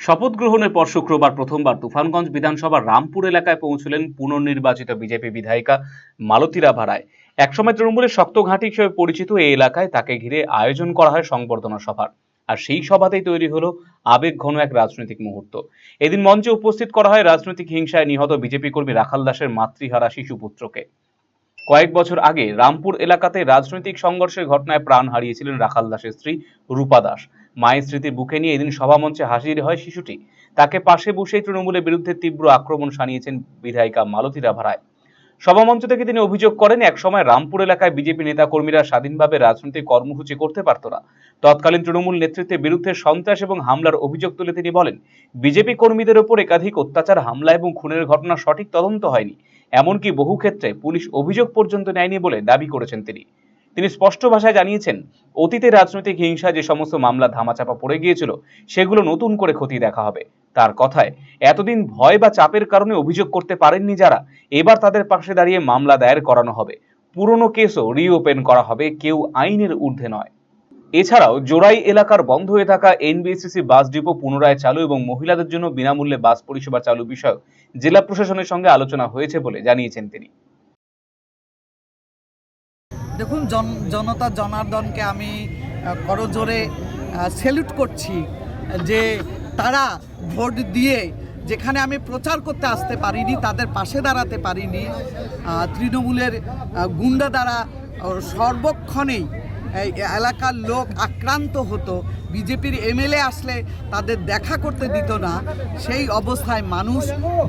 শপথ গ্রহণের পর শুক্রবার প্রথমবার তুফানগঞ্জ বিধানসভার রামপুর এলাকায় পৌঁছলেন পুনর্নির্বাচিত বিজেপি বিধায়িকা মালতী রাভা রায়। একসময় তৃণমূলের শক্ত ঘাঁটি হিসেবে পরিচিত এই এলাকায় তাকে ঘিরে আয়োজন করা হয় সংবর্ধনা সভার। আর সেই সভাতেই তৈরি হলো আবেগ ঘন এক রাজনৈতিক মুহূর্ত। এদিন মঞ্চে উপস্থিত করা হয় রাজনৈতিক হিংসায় নিহত বিজেপি কর্মী রাখাল দাসের মাতৃহারা শিশুপুত্রকে। কয়েক বছর আগে রামপুর এলাকাতে রাজনৈতিক সংঘর্ষের ঘটনায় প্রাণ হারিয়েছিলেন রাখাল দাসের স্ত্রী রূপা দাস। মায়ের স্মৃতির বুকে নিয়ে এদিন সভামঞ্চে হাজির হয় শিশুটি। তাকে পাশে বসেই তৃণমূলের বিরুদ্ধে তীব্র আক্রমণ শানিয়েছেন বিধায়িকা মালতী রাভা রায়। সভামঞ্চ থেকে তিনি অভিযোগ করেন, একসময় রামপুর এলাকায় বিজেপি নেতাকর্মীরা স্বাধীনভাবে রাজনৈতিক কর্মসূচি করতে পারত না। তৎকালীন তৃণমূল নেতৃত্বের বিরুদ্ধে সন্ত্রাস এবং হামলার অভিযোগ তুলে তিনি বলেন, বিজেপি কর্মীদের ওপর একাধিক অত্যাচার, হামলা এবং খুনের ঘটনা সঠিক তদন্ত হয়নি, এমনকি বহু ক্ষেত্রে পুলিশ অভিযোগ পর্যন্ত নেয়নি বলে দাবি করেছেন তিনি স্পষ্ট ভাষায় জানিয়েছেন, অতীতে রাজনৈতিক হিংসা যে সমস্ত মামলা ধামাচাপা পড়ে গিয়েছিল সেগুলো নতুন করে খতিয়ে দেখা হবে। তার কথায়, এতদিন ভয় বা চাপের কারণে অভিযোগ করতে পারেননি যারা, এবার তাদের পাশে দাঁড়িয়ে মামলা দায়ের করানো হবে। পুরনো কেসও রিওপেন করা হবে, কেউ আইনের ঊর্ধ্বে নয়। এছাড়াও জোড়াই এলাকার বন্ধ হয়ে থাকা এনবিএসসিসি বাস ডিপো পুনরায় চালু এবং মহিলাদের জন্য বিনামূল্যে বাস পরিষেবা চালু বিষয়ে জেলা প্রশাসনের সঙ্গে আলোচনা হয়েছে বলে জানিয়েছেন তিনি। দেখুন, জনতা জনার্দনকে আমি করজোরে স্যালুট করছি যে তারা ভোট দিয়ে যেখানে আমি প্রচার করতে আসতে পারিনি, তাদের পাশে দাঁড়াতে পারিনি, তৃণমূলের গুন্ডা দ্বারা সর্বক্ষণেই এই এলাকার লোক আক্রান্ত হতো, বিজেপির এমএলএ আসলে তাদের দেখা করতে দিত না, সেই অবস্থায় মানুষ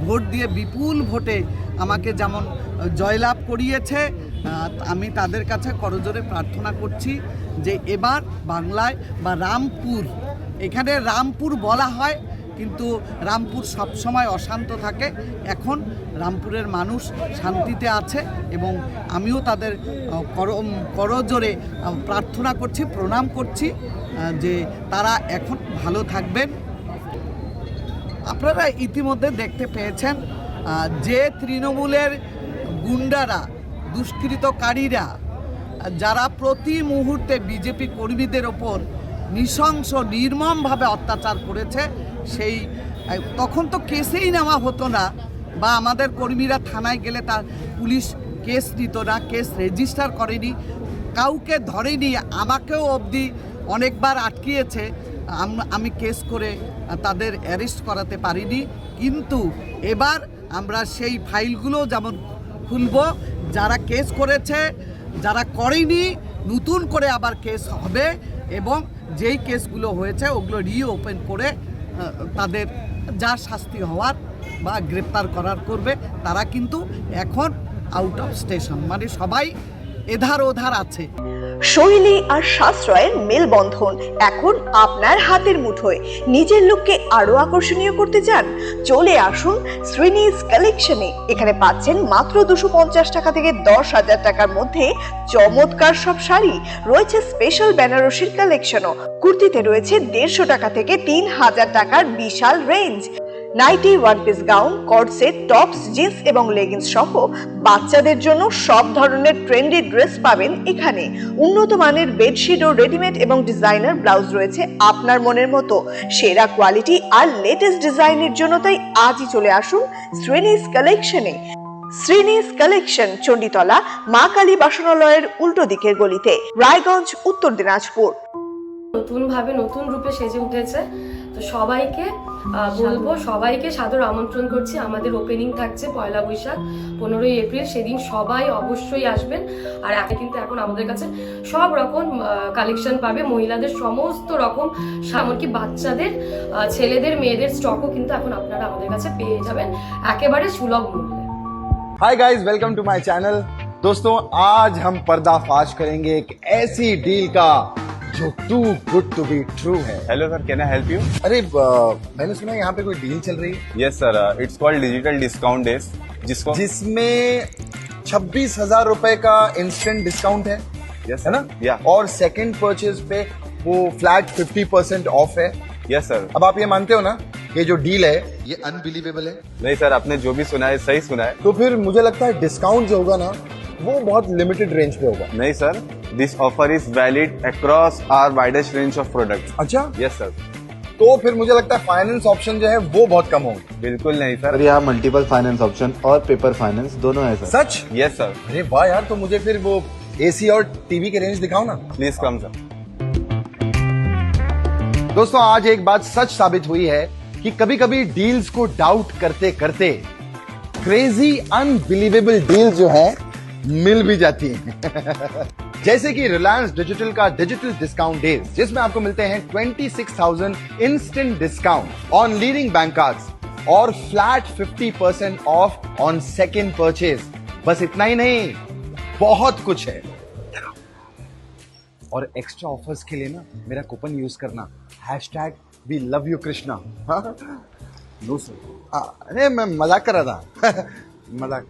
ভোট দিয়ে বিপুল ভোটে আমাকে যেমন জয়লাভ করিয়েছে, আমি তাদের কাছে করজোরে প্রার্থনা করছি যে এবার বাংলায় বা রামপুর, এখানে রামপুর বলা হয় কিন্তু রামপুর সবসময় অশান্ত থাকে, এখন রামপুরের মানুষ শান্তিতে আছে এবং আমিও তাদের করজোরে প্রার্থনা করছি, প্রণাম করছি যে তারা এখন ভালো থাকবেন। আপনারা ইতিমধ্যে দেখতে পেয়েছেন যে তৃণমূলের গুন্ডারা, দুষ্কৃতকারীরা যারা প্রতি মুহূর্তে বিজেপি কর্মীদের ওপর নৃশংস নির্মমভাবে অত্যাচার করেছে, সেই তখন তো কেসেই নেওয়া হতো না বা আমাদের কর্মীরা থানায় গেলে তার পুলিশ কেস নিত না, কেস রেজিস্টার করেনি, কাউকে ধরেনি, আমাকেও অবধি অনেকবার আটকিয়েছে, আমি কেস করে তাদের অ্যারেস্ট করাতে পারিনি। কিন্তু এবার আমরা সেই ফাইলগুলো যেমন খুলব, যারা কেস করেছে, যারা করেনি নতুন করে আবার কেস হবে এবং যেই কেসগুলো হয়েছে ওগুলো রিওপেন করে তাদের যা শাস্তি হওয়ার বা গ্রেপ্তার করার করবে। তারা কিন্তু এখন আউট অফ স্টেশন, মানে সবাই এধার ওধার আছে। শৈলী আর সাশ্রয়ের মেলবন্ধন এখন আপনার হাতের মুঠোয়। নিজের লুককে আরো আকর্ষণীয় করতে চান? চলে আসুন শ্রীনিস কালেকশনে। এখানে পাচ্ছেন মাত্র 250 টাকা থেকে 10,000 টাকার মধ্যে চমৎকার সব শাড়ি। রয়েছে স্পেশাল বেনারসির কালেকশনও। কুর্তিতে রয়েছে 150 টাকা থেকে 3,000 টাকার বিশাল range. Nighty, one piece gown, cord set, tops, jeans এবং লেগিংস সহ বাচ্চাদের জন্য সব ধরনের ট্রেন্ডি ড্রেস পাবেন এখানে। উন্নত মানের বেডশিট ও রেডিমেড এবং ডিজাইনার ব্লাউজ রয়েছে আপনার মনের মতো। সেরা কোয়ালিটি আর লেটেস্ট ডিজাইনের জন্য তাই আজই চলে আসুন শ্রীনিস কালেকশনে। শ্রীনিস কালেকশন, চণ্ডীতলা, মা কালী বাসনালয়ের উল্টো দিকের গলিতে, রায়গঞ্জ, উত্তর দিনাজপুর। নতুন ভাবে নতুন রূপে সেজে উঠেছে, তো সবাইকে বলবো, সবাইকে সাদর আমন্ত্রণ করছি। আমাদের ওপেনিং থাকছে 1 বৈশাখ 15 এপ্রিল, সেদিন সবাই অবশ্যই আসবেন। আর কিন্তু এখন আমাদের কাছে সব রকম কালেকশন পাবে, মহিলাদের সমস্ত রকম, এমনকি বাচ্চাদের, ছেলেদের, মেয়েদের স্টকও কিন্তু এখন আপনারা আমাদের কাছে পেয়ে যাবেন একেবারে সুলভ মূল্যে। Hi guys, welcome to my channel. दोस्तों, आज हम पर्दाफाश करेंगे एक ऐसी डील का जो too good to be true है। Hello sir, can I help you? अरे मैंने सुना यहाँ पे कोई डील चल रही है। Yes sir, it's called digital discount days, जिसमें 26,000 रुपए का इंस्टेंट डिस्काउंट है। यस है ना? या और सेकंड परचेज पे वो फ्लैट 50% ऑफ है। Yes sir. अब आप ये मानते हो ना, ये जो डील है ये अनबिलीवेबल है? नहीं सर, आपने जो भी सुना है सही सुना है। तो फिर मुझे लगता है डिस्काउंट जो होगा ना वो बहुत लिमिटेड रेंज पे होगा। नहीं sir, this offer is valid across our widest range of products. अच्छा, यस सर। तो फिर मुझे लगता है फाइनेंस ऑप्शन जो है वो बहुत कम होंगे। बिल्कुल नहीं सर सर। यहाँ मल्टीपल फाइनेंस ऑप्शन और पेपर फाइनेंस दोनों है सर। सच? Yes sir. अरे वाह यार, तो मुझे फिर वो एसी और टीवी के रेंज दिखाओ ना। Please come sir. दोस्तों आज एक बात सच साबित हुई है कि कभी कभी डील्स को डाउट करते करते क्रेजी अनबिलीवेबल डील्स जो है मिल भी जाती हैं। जैसे कि रिलायंस डिजिटल का डिजिटल डिस्काउंट डेज, जिसमें आपको मिलते हैं 26,000 instant discount on leading bank cards और flat 50% off on second purchase. बस इतना ही नहीं, बहुत कुछ है। और एक्स्ट्रा ऑफर्स के लिए ना मेरा कूपन यूज करना, #we love you Krishna. No sir, अरे मैं मजाक कर रहा था। मजाक।